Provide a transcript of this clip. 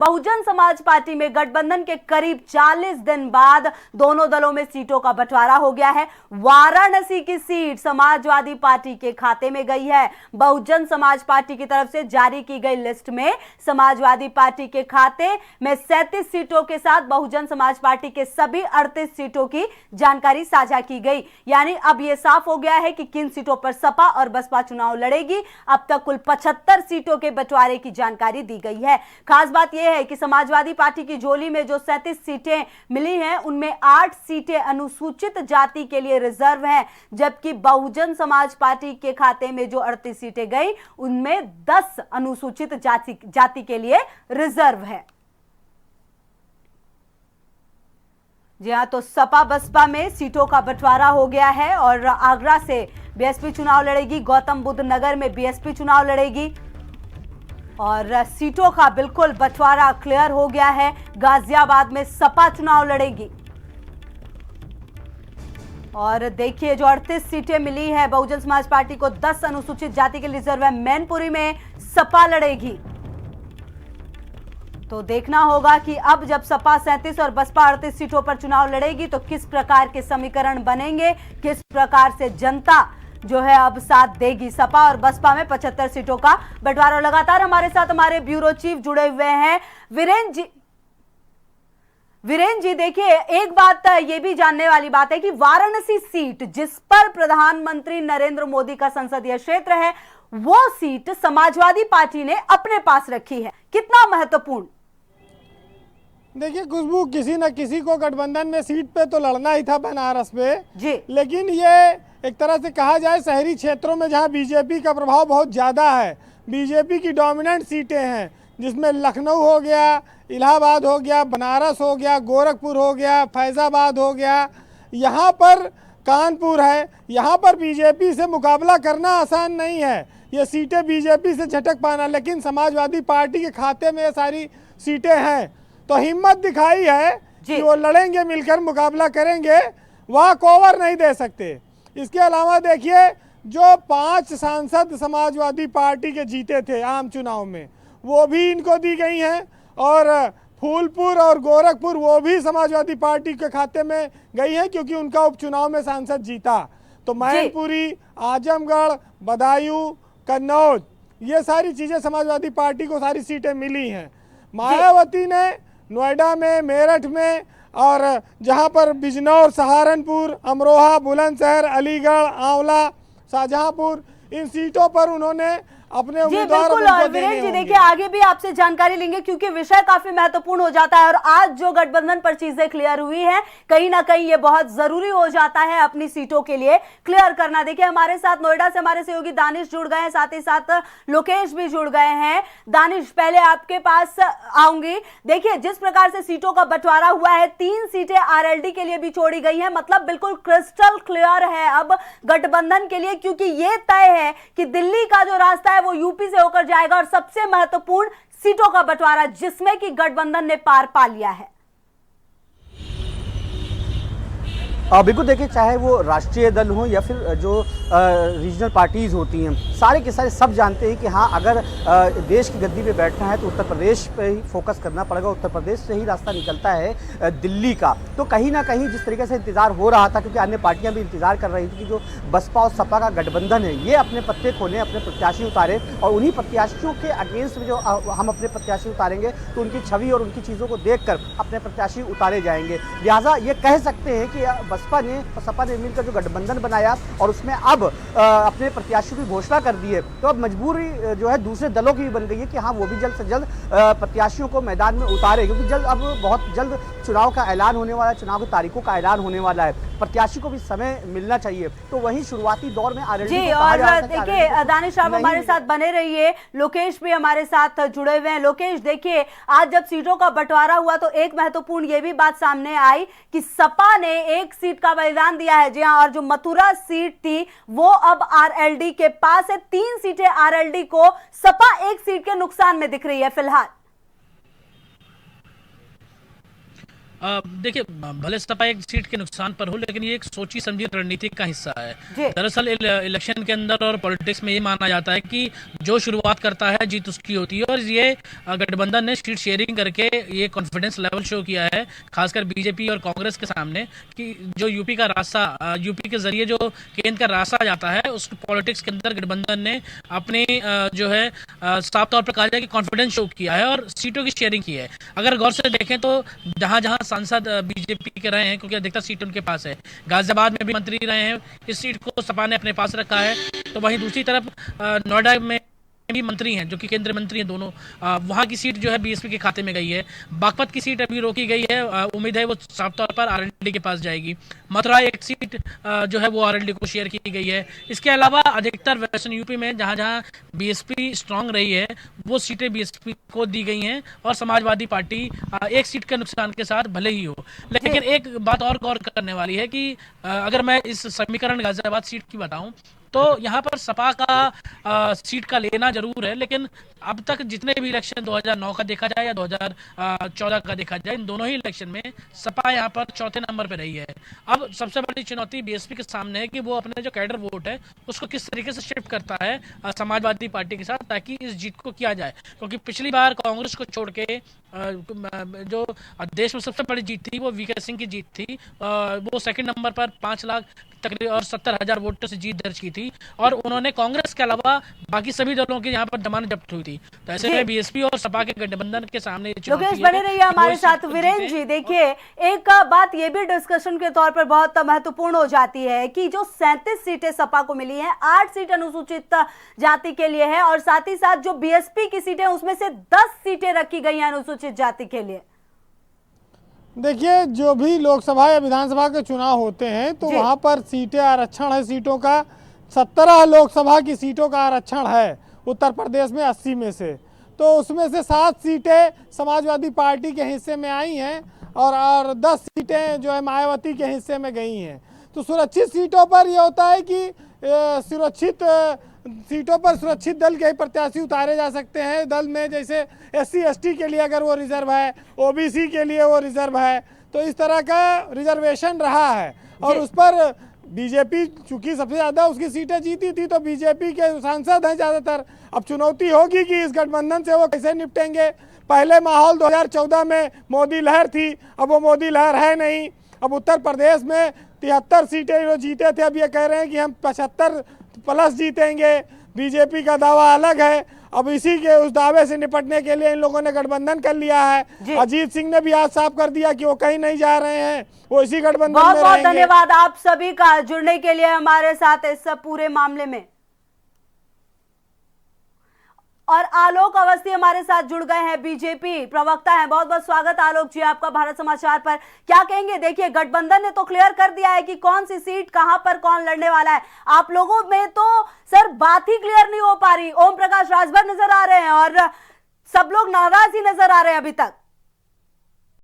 Bahujan Samaj party में गठबंधन के करीब 40 दिन बाद दोनों दलों में सीटों का बंटवारा हो गया है। वाराणसी की सीट समाजवादी पार्टी के खाते में गई है। बहुजन समाज पार्टी की तरफ से जारी की गई लिस्ट में समाजवादी पार्टी के खाते में 37 सीटों के साथ बहुजन समाज पार्टी के सभी 38 सीटों की जानकारी साझा की गई। यानी अब यह साफ हो गया है कि किन सीटों पर सपा और बसपा चुनाव लड़ेगी। अब तक कुल 75 सीटों के बंटवारे की जानकारी दी गई है। खास बात यह है कि समाजवादी पार्टी की झोली में जो 37 सीटें मिली हैं उनमें 8 सीटें अनुसूचित जाति के लिए रिजर्व हैं, जबकि बहुजन समाज पार्टी के खाते में जो 38 सीटें गई उनमें 10 अनुसूचित जाति के लिए रिजर्व है। जी हां, तो सपा बसपा में सीटों का बंटवारा हो गया है और आगरा से बीएसपी चुनाव लड़ेगी, गौतम बुद्ध नगर में बीएसपी चुनाव लड़ेगी और सीटों का बिल्कुल बंटवारा क्लियर हो गया है। गाजियाबाद में सपा चुनाव लड़ेगी और देखिए जो 38 सीटें मिली है बहुजन समाज पार्टी को, 10 अनुसूचित जाति के रिजर्व है। मैनपुरी में सपा लड़ेगी। तो देखना होगा कि अब जब सपा 37 और बसपा 38 सीटों पर चुनाव लड़ेगी तो किस प्रकार के समीकरण बनेंगे, किस प्रकार से जनता जो है अब साथ देगी। सपा और बसपा में 75 सीटों का बंटवारा। लगातार हमारे साथ हमारे ब्यूरो चीफ जुड़े हुए हैं वीरेंद्र जी, देखिए एक बात ये भी जानने वाली बात है कि वाराणसी सीट जिस पर प्रधानमंत्री नरेंद्र मोदी का संसदीय क्षेत्र है, वो सीट समाजवादी पार्टी ने अपने पास रखी है। कितना महत्वपूर्ण? देखिए खुशबू, किसी न किसी को गठबंधन में सीट पे तो लड़ना ही था बनारस पे जी, लेकिन ये एक तरह से कहा जाए शहरी क्षेत्रों में जहां बीजेपी का प्रभाव बहुत ज़्यादा है, बीजेपी की डोमिनेंट सीटें हैं, जिसमें लखनऊ हो गया, इलाहाबाद हो गया, बनारस हो गया, गोरखपुर हो गया, फैज़ाबाद हो गया, यहाँ पर कानपुर है। यहाँ पर बीजेपी से मुकाबला करना आसान नहीं है, ये सीटें बीजेपी से झटक पाना, लेकिन समाजवादी पार्टी के खाते में ये सारी सीटें हैं तो हिम्मत दिखाई है कि वो लड़ेंगे, मिलकर मुकाबला करेंगे, वह कोवर नहीं दे सकते। इसके अलावा देखिए जो 5 सांसद समाजवादी पार्टी के जीते थे आम चुनाव में, वो भी इनको दी गई हैं और फूलपुर और गोरखपुर वो भी समाजवादी पार्टी के खाते में गई है क्योंकि उनका उपचुनाव में सांसद जीता। तो मैनपुरी, आजमगढ़, बदायूं, कन्नौज, ये सारी चीज़ें समाजवादी पार्टी को सारी सीटें मिली हैं। मायावती ने नोएडा में, मेरठ में और जहां पर बिजनौर, सहारनपुर, अमरोहा, बुलंदशहर, अलीगढ़, आंवला, शाहजहांपुर, इन सीटों पर उन्होंने अपने उम्मीदवार वीरेंद्र जी, देखिए आगे भी आपसे जानकारी लेंगे क्योंकि विषय काफी महत्वपूर्ण हो जाता है और आज जो गठबंधन पर चीजें क्लियर हुई हैं, कहीं ना कहीं ये बहुत जरूरी हो जाता है अपनी सीटों के लिए क्लियर करना। देखिए हमारे साथ नोएडा से हमारे सहयोगी दानिश जुड़ गए हैं, साथ ही साथ लोकेश भी जुड़ गए हैं। दानिश, पहले आपके पास आऊंगी। देखिए जिस प्रकार से सीटों का बंटवारा हुआ है, 3 सीटें आरएलडी के लिए भी छोड़ी गई है, मतलब बिल्कुल क्रिस्टल क्लियर है अब गठबंधन के लिए, क्योंकि ये तय है कि दिल्ली का जो रास्ता है वो यूपी से होकर जाएगा और सबसे महत्वपूर्ण सीटों का बंटवारा जिसमें कि गठबंधन ने पार पा लिया है। बिल्कुल, देखिए चाहे वो राष्ट्रीय दल हो या फिर जो रीजनल पार्टीज़ होती हैं, सारे के सारे सब जानते हैं कि हाँ अगर देश की गद्दी पे बैठना है तो उत्तर प्रदेश पे ही फोकस करना पड़ेगा, उत्तर प्रदेश से ही रास्ता निकलता है दिल्ली का। तो कहीं ना कहीं जिस तरीके से इंतज़ार हो रहा था, क्योंकि अन्य पार्टियां भी इंतज़ार कर रही थी कि जो बसपा और सपा का गठबंधन है ये अपने पत्ते खोलें, अपने प्रत्याशी उतारे और उन्हीं प्रत्याशियों के अगेंस्ट में जो हम अपने प्रत्याशी उतारेंगे तो उनकी छवि और उनकी चीज़ों को देख कर अपने प्रत्याशी उतारे जाएंगे। लिहाजा ये कह सकते हैं कि बसपा ने और सपा ने मिलकर जो गठबंधन बनाया और उसमें अब अपने प्रत्याशियों की घोषणा कर दी है, तो अब मजबूरी जो है दूसरे दलों की भी बन गई है कि हाँ वो भी जल्द से जल्द प्रत्याशियों को मैदान में उतारे, क्योंकि अब बहुत जल्द चुनाव का ऐलान होने वाला है, चुनाव की तारीखों का ऐलान होने वाला है, प्रत्याशी को भी समय मिलना चाहिए। तो वहीं शुरुआती दौर में जी, और देखिए दानिश आप हमारे साथ बने रहिए, लोकेश भी हमारे साथ जुड़े हुए हैं। लोकेश, देखिए आज जब सीटों का बंटवारा हुआ तो एक महत्वपूर्ण ये भी बात सामने आई कि सपा ने एक सीट का बलिदान दिया है। जी हाँ, और जो मथुरा सीट थी वो अब आरएलडी के पास है। 3 सीटें आरएलडी को, सपा 1 सीट के नुकसान में दिख रही है फिलहाल। देखिए, भले सपा एक सीट के नुकसान पर हो, लेकिन ये एक सोची समझी रणनीति का हिस्सा है। जी। दरअसल इलेक्शन के अंदर और पॉलिटिक्स में ये माना जाता है कि जो शुरुआत करता है जीत उसकी होती है, और ये गठबंधन ने सीट शेयरिंग करके ये कॉन्फिडेंस लेवल शो किया है, खासकर बीजेपी और कांग्रेस के सामने, कि जो यूपी का रास्ता, यूपी के जरिए जो केंद्र का रास्ता जाता है, उस पॉलिटिक्स के अंदर गठबंधन ने अपनी जो है साफ तौर पर कहा जाए कि कॉन्फिडेंस शो किया है और सीटों की शेयरिंग की है। अगर गौर से देखें तो जहां जहां सांसद बीजेपी के रहे हैं, क्योंकि अधिकतर सीट उनके पास है, गाजियाबाद में भी मंत्री रहे हैं, इस सीट को सपा ने अपने पास रखा है। तो वहीं दूसरी तरफ नोएडा में भी मंत्री हैं, जो कि केंद्रीय मंत्री हैं दोनों, वहां की सीट जो है बीएसपी के खाते में गई है। बागपत की सीट अभी रोकी गई है, उम्मीद है वो साफ तौर पर आरएलडी के पास जाएगी। मथुरा एक सीट जो है वो आरएलडी को शेयर की गई है। इसके अलावा अधिकतर वेस्टर्न यूपी में जहां जहां बीएसपी स्ट्रांग रही है, वो सीटें बीएसपी को दी गई हैं, और समाजवादी पार्टी एक सीट के नुकसान के साथ भले ही हो। लेकिन एक बात और गौर करने वाली है कि अगर मैं इस समीकरण गाजियाबाद सीट की बताऊं, तो यहाँ पर सपा का सीट का लेना जरूर है, लेकिन अब तक जितने भी इलेक्शन 2009 का देखा जाए या 2014 का देखा जाए, इन दोनों ही इलेक्शन में सपा यहाँ पर चौथे नंबर पे रही है। अब सबसे बड़ी चुनौती बीएसपी के सामने है कि वो अपने जो कैडर वोट है उसको किस तरीके से शिफ्ट करता है समाजवादी पार्टी के साथ, ताकि इस जीत को किया जाए। क्योंकि पिछली बार कांग्रेस को छोड़ के जो देश में सबसे बड़ी जीत थी वो वीके सिंह की जीत थी। वो सेकंड नंबर पर 5 लाख तकरीबन और 70,000 वोटों से जीत दर्ज की थी, और उन्होंने कांग्रेस के अलावा बाकी सभी दलों की यहाँ पर जमानत जब्त हुई थी। तो ऐसे में बीएसपी और सपा के गठबंधन के सामने लोकेश बने रहिए हमारे साथ। वीरेंद्र जी, देखिए एक बात ये भी डिस्कशन के तौर पर बहुत महत्वपूर्ण हो जाती है कि जो 37 सीटें सपा को मिली हैं, 8 सीट अनुसूचित जाति के लिए है, और साथ ही साथ जो बीएसपी की सीटें उसमें से 10 सीटें रखी गई हैं अनुसूचित जाति के लिए। देखिए, जो भी लोकसभा या विधानसभा के चुनाव होते हैं तो वहाँ पर सीटें आरक्षण है, सीटों का 17 लोकसभा की सीटों का आरक्षण है उत्तर प्रदेश में 80 में से। तो उसमें से 7 सीटें समाजवादी पार्टी के हिस्से में आई हैं, और 10 सीटें जो है मायावती के हिस्से में गई हैं। तो सुरक्षित सीटों पर यह होता है कि सुरक्षित सीटों पर सुरक्षित दल के ही प्रत्याशी उतारे जा सकते हैं। दल में जैसे SC ST के लिए अगर वो रिजर्व है, OBC के लिए वो रिजर्व है, तो इस तरह का रिजर्वेशन रहा है। और उस पर बीजेपी चूंकि सबसे ज़्यादा उसकी सीटें जीती थी, तो बीजेपी के सांसद हैं ज़्यादातर। अब चुनौती होगी कि इस गठबंधन से वो कैसे निपटेंगे। पहले माहौल 2014 में मोदी लहर थी, अब वो मोदी लहर है नहीं। अब उत्तर प्रदेश में 73 सीटें जो जीते थे, अब ये कह रहे हैं कि हम 75 प्लस जीतेंगे। बीजेपी का दावा अलग है। अब इसी के उस दावे से निपटने के लिए इन लोगों ने गठबंधन कर लिया है। अजीत सिंह ने भी आज साफ कर दिया कि वो कहीं नहीं जा रहे हैं, वो इसी गठबंधन में रहेंगे। बहुत बहुत धन्यवाद आप सभी का जुड़ने के लिए हमारे साथ इस पूरे मामले में। और आलोक अवस्थी हमारे साथ जुड़ गए हैं, बीजेपी प्रवक्ता हैं। बहुत बहुत स्वागत आलोक जी आपका भारत समाचार पर। क्या कहेंगे? देखिए, गठबंधन ने तो क्लियर कर दिया है कि कौन सी सीट कहां पर कौन लड़ने वाला है। आप लोगों में तो सर बात ही क्लियर नहीं हो पा रही। ओम प्रकाश राजभर नजर आ रहे हैं और सब लोग नाराज ही नजर आ रहे हैं अभी तक।